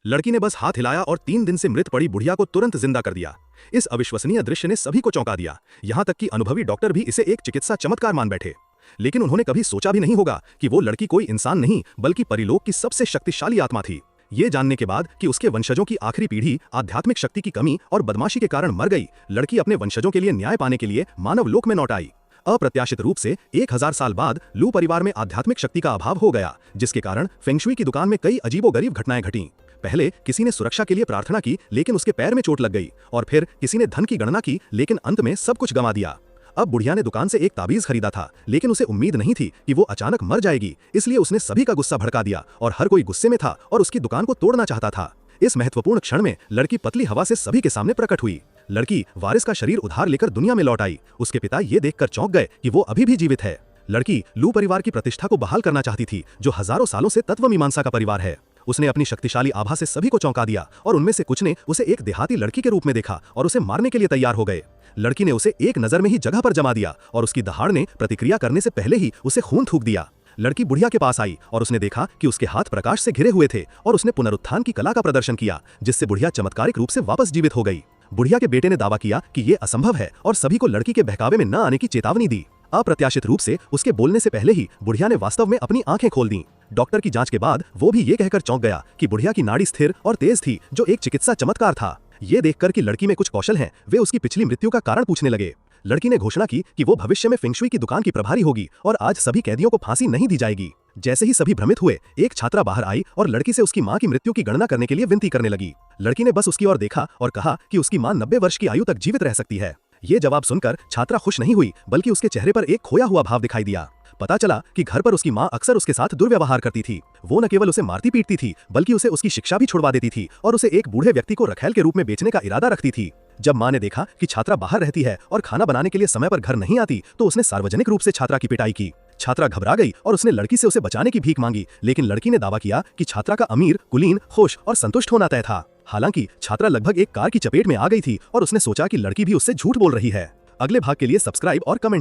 लड़की ने बस हाथ हिलाया और 3 दिन से मृत पड़ी बुढ़िया को तुरंत जिंदा कर दिया। इस अविश्वसनीय दृश्य ने सभी को चौंका दिया, यहाँ तक कि अनुभवी डॉक्टर भी इसे एक चिकित्सा चमत्कार मान बैठे। लेकिन उन्होंने कभी सोचा भी नहीं होगा कि वो लड़की कोई इंसान नहीं बल्कि परिलोक की सबसे शक्तिशाली आत्मा थी। ये जानने के बाद कि उसके वंशजों की आखिरी पीढ़ी आध्यात्मिक शक्ति की कमी और बदमाशी के कारण मर गई, लड़की अपने वंशजों के लिए न्याय पाने के लिए मानव लोक में लौट आई। अप्रत्याशित रूप से 1000 साल बाद लू परिवार में आध्यात्मिक शक्ति का अभाव हो गया, जिसके कारण फेंगशुई की दुकान में कई अजीबोगरीब घटनाएं घटीं। पहले किसी ने सुरक्षा के लिए प्रार्थना की, लेकिन उसके पैर में चोट लग गई, और फिर किसी ने धन की गणना की, लेकिन अंत में सब कुछ गंवा दिया। अब बुढ़िया ने दुकान से एक ताबीज खरीदा था, लेकिन उसे उम्मीद नहीं थी कि वो अचानक मर जाएगी, इसलिए उसने सभी का गुस्सा भड़का दिया और हर कोई गुस्से में था और उसकी दुकान को तोड़ना चाहता था। इस महत्वपूर्ण क्षण में लड़की पतली हवा से सभी के सामने प्रकट हुई। लड़की वारिस का शरीर उधार लेकर दुनिया में लौट आई। उसके पिता ये देखकर चौंक गए कि वो अभी भी जीवित है। लड़की लू परिवार की प्रतिष्ठा को बहाल करना चाहती थी, जो हजारों सालों से तत्वमीमांसा का परिवार है। उसने अपनी शक्तिशाली आभा से सभी को चौंका दिया और उनमें से कुछ ने उसे एक देहाती लड़की के रूप में देखा और उसे मारने के लिए तैयार हो गए। लड़की ने उसे एक नजर में ही जगह पर जमा दिया और उसकी दहाड़ ने प्रतिक्रिया करने से पहले ही उसे खून थूक दिया। लड़की बुढ़िया के पास आई और उसने देखा कि उसके हाथ प्रकाश से घिरे हुए थे और उसने पुनरुत्थान की कला का प्रदर्शन किया, जिससे बुढ़िया चमत्कारिक रूप से वापस जीवित हो गई। बुढ़िया के बेटे ने दावा किया कि ये असंभव है और सभी को लड़की के बहकावे में न आने की चेतावनी दी। अप्रत्याशित रूप से उसके बोलने से पहले ही बुढ़िया ने वास्तव में अपनी आंखें खोल दी। डॉक्टर की जांच के बाद वो भी ये कहकर चौंक गया कि बुढ़िया की नाड़ी स्थिर और तेज थी, जो एक चिकित्सा चमत्कार था। ये देखकर कि लड़की में कुछ कौशल हैं, वे उसकी पिछली मृत्यु का कारण पूछने लगे। लड़की ने घोषणा की कि वो भविष्य में फेंगशुई की दुकान की प्रभारी होगी और आज सभी कैदियों को फांसी नहीं दी जाएगी। जैसे ही सभी भ्रमित हुए, एक छात्रा बाहर आई और लड़की से उसकी मां की मृत्यु की गणना करने के लिए विनती करने लगी। लड़की ने बस उसकी ओर देखा और कहा कि उसकी मां 90 वर्ष की आयु तक जीवित रह सकती है। ये जवाब सुनकर छात्रा खुश नहीं हुई, बल्कि उसके चेहरे पर एक खोया हुआ भाव दिखाई दिया। पता चला कि घर पर उसकी मां अक्सर उसके साथ दुर्व्यवहार करती थी। वो न केवल उसे मारती पीटती थी, बल्कि उसे उसकी शिक्षा भी छुड़वा देती थी और उसे एक बूढ़े व्यक्ति को रखैल के रूप में बेचने का इरादा रखती थी। जब मां ने देखा कि छात्रा बाहर रहती है और खाना बनाने के लिए समय पर घर नहीं आती, तो उसने सार्वजनिक रूप से छात्रा की पिटाई की। छात्रा घबरा गई और उसने लड़की से उसे बचाने की भीख मांगी, लेकिन लड़की ने दावा किया कि छात्रा का अमीर, कुलीन, खुश और संतुष्ट होना तय था। हालांकि छात्रा लगभग एक कार की चपेट में आ गई थी और उसने सोचा कि लड़की भी उससे झूठ बोल रही है। अगले भाग के लिए सब्सक्राइब और कमेंट